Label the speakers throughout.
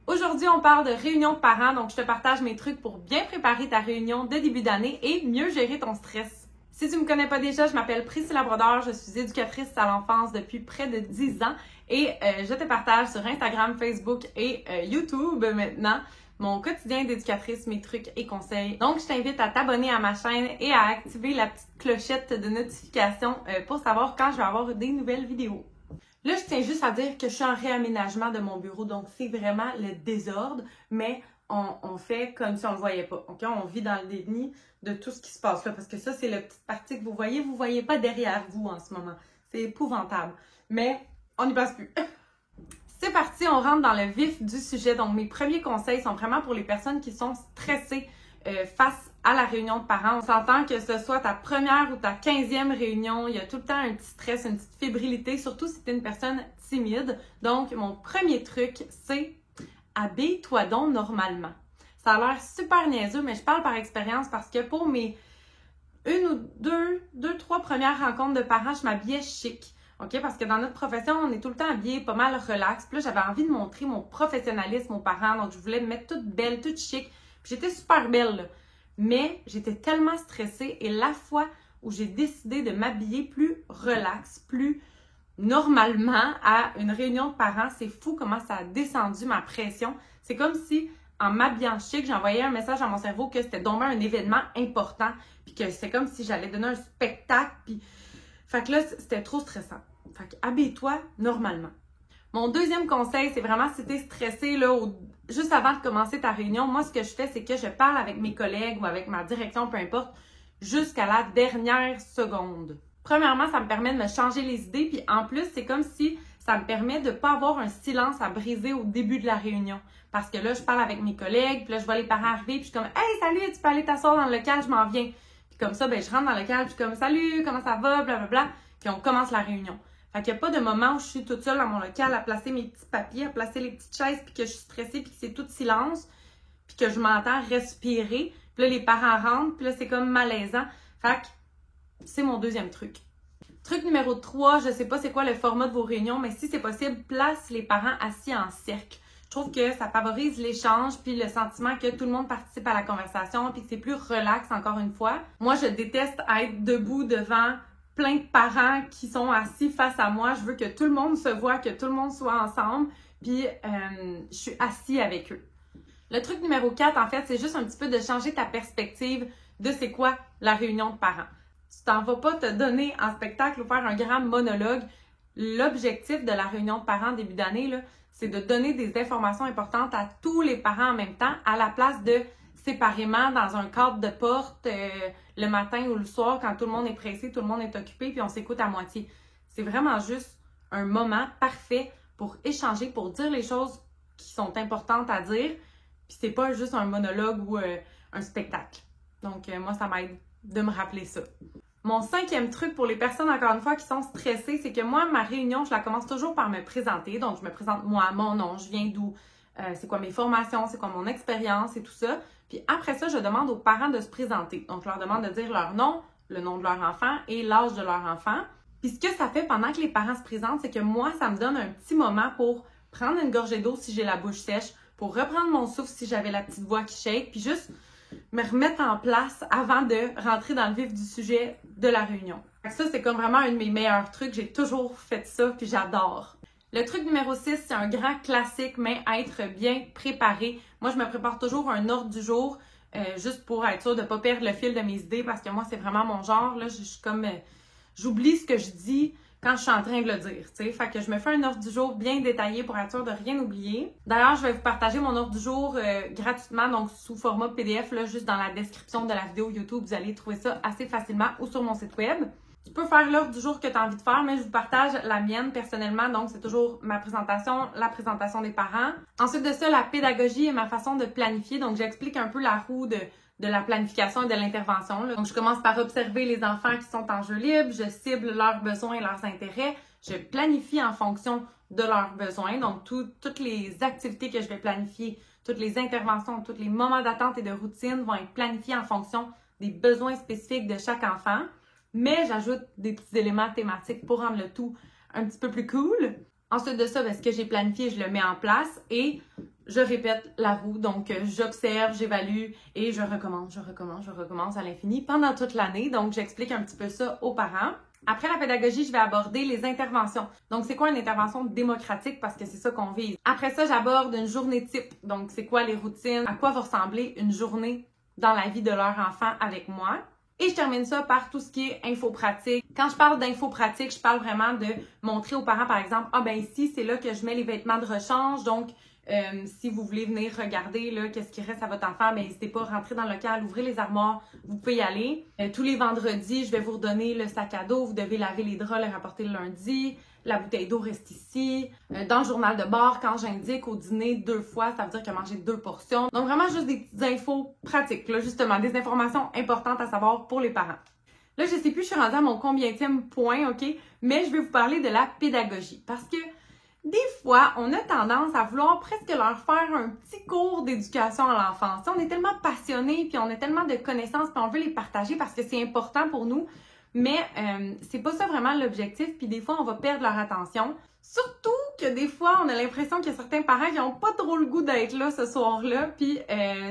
Speaker 1: Aujourd'hui, on parle de réunion de parents, donc je te partage mes trucs pour bien préparer ta réunion de début d'année et mieux gérer ton stress. Si tu me connais pas déjà, je m'appelle Priscilla Brodeur, je suis éducatrice à l'enfance depuis près de 10 ans et je te partage sur Instagram, Facebook et YouTube maintenant mon quotidien d'éducatrice, mes trucs et conseils. Donc, je t'invite à t'abonner à ma chaîne et à activer la petite clochette de notification pour savoir quand je vais avoir des nouvelles vidéos. Là, je tiens juste à dire que je suis en réaménagement de mon bureau, donc c'est vraiment le désordre, mais on fait comme si on ne le voyait pas. Okay? On vit dans le déni de tout ce qui se passe là, parce que ça, c'est la petite partie que vous voyez pas derrière vous en ce moment. C'est épouvantable, mais on n'y passe plus. C'est parti, on rentre dans le vif du sujet. Donc, mes premiers conseils sont vraiment pour les personnes qui sont stressées face à la réunion de parents. On s'entend que ce soit ta première ou ta 15e réunion, il y a tout le temps un petit stress, une petite fébrilité, surtout si tu es une personne timide. Donc, mon premier truc, c'est habille-toi donc normalement. Ça a l'air super niaiseux, mais je parle par expérience parce que pour mes une ou deux, trois premières rencontres de parents, je m'habillais chic. OK? Parce que dans notre profession, on est tout le temps habillé pas mal relax. Puis là, j'avais envie de montrer mon professionnalisme aux parents. Donc, je voulais me mettre toute belle, toute chic. Puis j'étais super belle, là. Mais j'étais tellement stressée. Et la fois où j'ai décidé de m'habiller plus relax, plus normalement à une réunion de parents, c'est fou comment ça a descendu ma pression. C'est comme si, en m'habillant chic, j'envoyais un message à mon cerveau que c'était donc un événement important. Puis que c'est comme si j'allais donner un spectacle. Puis... Fait que là, c'était trop stressant. Fait que habille-toi normalement. Mon deuxième conseil, c'est vraiment si t'es stressé là, juste avant de commencer ta réunion, moi ce que je fais, c'est que je parle avec mes collègues ou avec ma direction, peu importe, jusqu'à la dernière seconde. Premièrement, ça me permet de me changer les idées, puis en plus, c'est comme si ça me permet de ne pas avoir un silence à briser au début de la réunion. Parce que là, je parle avec mes collègues, puis là, je vois les parents arriver, puis je suis comme « Hey, salut, tu peux aller t'asseoir dans le local, je m'en viens. » Puis comme ça, ben je rentre dans le local, puis je suis comme « Salut, comment ça va? » Blablabla. Puis on commence la réunion. Fait qu'il n'y a pas de moment où je suis toute seule dans mon local à placer mes petits papiers, à placer les petites chaises, puis que je suis stressée, puis que c'est tout silence, puis que je m'entends respirer. Puis là, les parents rentrent, puis là, c'est comme malaisant. Fait que c'est mon deuxième truc. Truc numéro 3, je sais pas c'est quoi le format de vos réunions, mais si c'est possible, place les parents assis en cercle. Je trouve que ça favorise l'échange, puis le sentiment que tout le monde participe à la conversation, puis que c'est plus relax encore une fois. Moi, je déteste être debout devant plein de parents qui sont assis face à moi. Je veux que tout le monde se voit, que tout le monde soit ensemble, puis je suis assis avec eux. Le truc numéro 4, en fait, c'est juste un petit peu de changer ta perspective de c'est quoi la réunion de parents. Tu t'en vas pas te donner en spectacle ou faire un grand monologue. L'objectif de la réunion de parents début d'année, là, c'est de donner des informations importantes à tous les parents en même temps, à la place de séparément dans un cadre de porte le matin ou le soir quand tout le monde est pressé, tout le monde est occupé puis on s'écoute à moitié. C'est vraiment juste un moment parfait pour échanger, pour dire les choses qui sont importantes à dire. Puis c'est pas juste un monologue ou un spectacle. Donc moi, ça m'aide de me rappeler ça. Mon 5e truc pour les personnes, encore une fois, qui sont stressées, c'est que moi, ma réunion, je la commence toujours par me présenter. Donc, je me présente moi, mon nom, je viens d'où, c'est quoi mes formations, c'est quoi mon expérience et tout ça. Puis après ça, je demande aux parents de se présenter. Donc, je leur demande de dire leur nom, le nom de leur enfant et l'âge de leur enfant. Puis ce que ça fait pendant que les parents se présentent, c'est que moi, ça me donne un petit moment pour prendre une gorgée d'eau si j'ai la bouche sèche, pour reprendre mon souffle si j'avais la petite voix qui shake, puis juste me remettre en place avant de rentrer dans le vif du sujet de la réunion. Ça, c'est comme vraiment un de mes meilleurs trucs. J'ai toujours fait ça, puis j'adore. Le truc numéro 6, c'est un grand classique, mais être bien préparé. Moi, je me prépare toujours un ordre du jour, juste pour être sûre de ne pas perdre le fil de mes idées, parce que moi, c'est vraiment mon genre. Là, je suis comme... j'oublie ce que je dis quand je suis en train de le dire, tu sais. Fait que je me fais un ordre du jour bien détaillé pour être sûre de rien oublier. D'ailleurs, je vais vous partager mon ordre du jour gratuitement, donc sous format PDF, là, juste dans la description de la vidéo YouTube. Vous allez trouver ça assez facilement ou sur mon site web. Tu peux faire l'ordre du jour que tu as envie de faire, mais je vous partage la mienne personnellement. Donc, c'est toujours ma présentation, la présentation des parents. Ensuite de ça, la pédagogie et ma façon de planifier. Donc, j'explique un peu la roue de la planification et de l'intervention. Donc, je commence par observer les enfants qui sont en jeu libre. Je cible leurs besoins et leurs intérêts. Je planifie en fonction de leurs besoins. Donc, toutes les activités que je vais planifier, toutes les interventions, tous les moments d'attente et de routine vont être planifiés en fonction des besoins spécifiques de chaque enfant. Mais j'ajoute des petits éléments thématiques pour rendre le tout un petit peu plus cool. Ensuite de ça, ce que j'ai planifié, je le mets en place et je répète la roue, donc j'observe, j'évalue et je recommence à l'infini pendant toute l'année. Donc, j'explique un petit peu ça aux parents. Après la pédagogie, je vais aborder les interventions. Donc, c'est quoi une intervention démocratique? Parce que c'est ça qu'on vise. Après ça, j'aborde une journée type. Donc, c'est quoi les routines? À quoi va ressembler une journée dans la vie de leur enfant avec moi? Et je termine ça par tout ce qui est info pratique. Quand je parle d'info pratique, je parle vraiment de montrer aux parents, par exemple, ah ben ici, c'est là que je mets les vêtements de rechange. Donc, si vous voulez venir regarder là qu'est-ce qui reste à votre enfant, ben n'hésitez pas à rentrer dans le local, ouvrez les armoires, vous pouvez y aller. Tous les vendredis, je vais vous redonner le sac à dos, vous devez laver les draps, les rapporter le lundi. La bouteille d'eau reste ici. Dans le journal de bord, quand j'indique au dîner 2 fois, ça veut dire qu'il a mangé 2 portions. Donc vraiment juste des petites infos pratiques, là, justement, des informations importantes à savoir pour les parents. Là, je sais plus, je suis rendue à mon combienième point, OK? Mais je vais vous parler de la pédagogie. Parce que des fois, on a tendance à vouloir presque leur faire un petit cours d'éducation à l'enfance. On est tellement passionnés, puis on a tellement de connaissances, puis on veut les partager parce que c'est important pour nous. Mais c'est pas ça vraiment l'objectif, puis des fois, on va perdre leur attention. Surtout que des fois, on a l'impression qu'il y a certains parents qui n'ont pas trop le goût d'être là ce soir-là, puis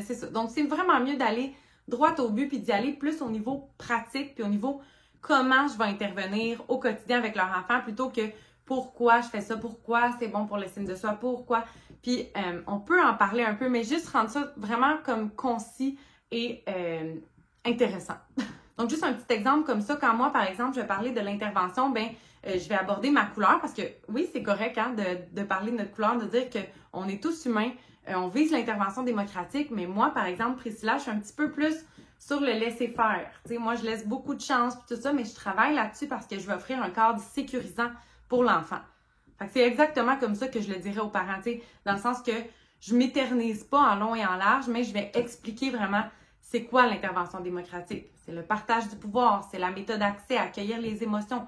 Speaker 1: c'est ça. Donc, c'est vraiment mieux d'aller droit au but, puis d'y aller plus au niveau pratique, puis au niveau comment je vais intervenir au quotidien avec leur enfant, plutôt que pourquoi je fais ça, pourquoi c'est bon pour l'estime de soi, pourquoi. Puis, on peut en parler un peu, mais juste rendre ça vraiment comme concis et intéressant. Donc, juste un petit exemple comme ça, quand moi, par exemple, je vais parler de l'intervention, je vais aborder ma couleur parce que, oui, c'est correct hein, de parler de notre couleur, de dire qu'on est tous humains, on vise l'intervention démocratique, mais moi, par exemple, Priscilla, je suis un petit peu plus sur le laisser-faire. Tu sais, moi, je laisse beaucoup de chance et tout ça, mais je travaille là-dessus parce que je veux offrir un cadre sécurisant pour l'enfant. Fait que c'est exactement comme ça que je le dirais aux parents, tu sais, dans le sens que je m'éternise pas en long et en large, mais je vais expliquer vraiment c'est quoi l'intervention démocratique. C'est le partage du pouvoir, c'est la méthode d'accès, accueillir les émotions,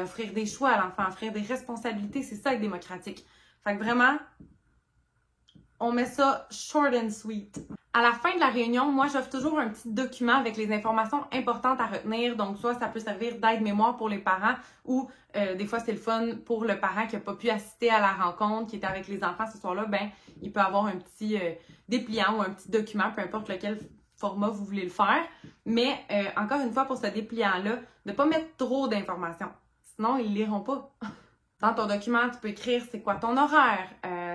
Speaker 1: offrir des choix à l'enfant, offrir des responsabilités, c'est ça être démocratique. Fait que vraiment, on met ça short and sweet. À la fin de la réunion, moi, j'offre toujours un petit document avec les informations importantes à retenir. Donc, soit ça peut servir d'aide-mémoire pour les parents ou des fois, c'est le fun pour le parent qui n'a pas pu assister à la rencontre, qui était avec les enfants ce soir-là, il peut avoir un petit dépliant ou un petit document, peu importe lequel format vous voulez le faire. Mais encore une fois, pour ce dépliant-là, ne pas mettre trop d'informations. Sinon, ils ne liront pas. Dans ton document, tu peux écrire c'est quoi ton horaire,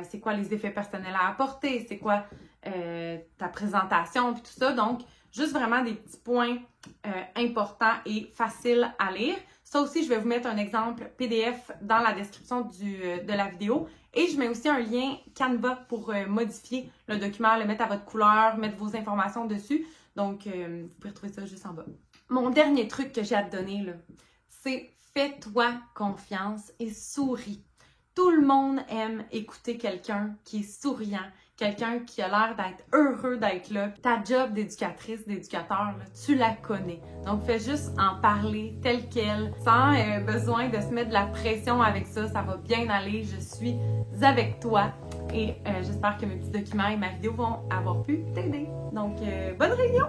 Speaker 1: c'est quoi les effets personnels à apporter, c'est quoi ta présentation, puis tout ça. Donc, juste vraiment des petits points importants et faciles à lire. Ça aussi, je vais vous mettre un exemple PDF dans la description de la vidéo. Et je mets aussi un lien Canva pour modifier le document, le mettre à votre couleur, mettre vos informations dessus. Donc, vous pouvez retrouver ça juste en bas. Mon dernier truc que j'ai à te donner, là, c'est fais-toi confiance et souris. Tout le monde aime écouter quelqu'un qui est souriant, quelqu'un qui a l'air d'être heureux d'être là. Ta job d'éducatrice, d'éducateur, là, tu la connais. Donc, fais juste en parler tel quel, sans besoin de se mettre de la pression avec ça. Ça va bien aller. Je suis avec toi. Et j'espère que mes petits documents et ma vidéo vont avoir pu t'aider. Donc, bonne réunion!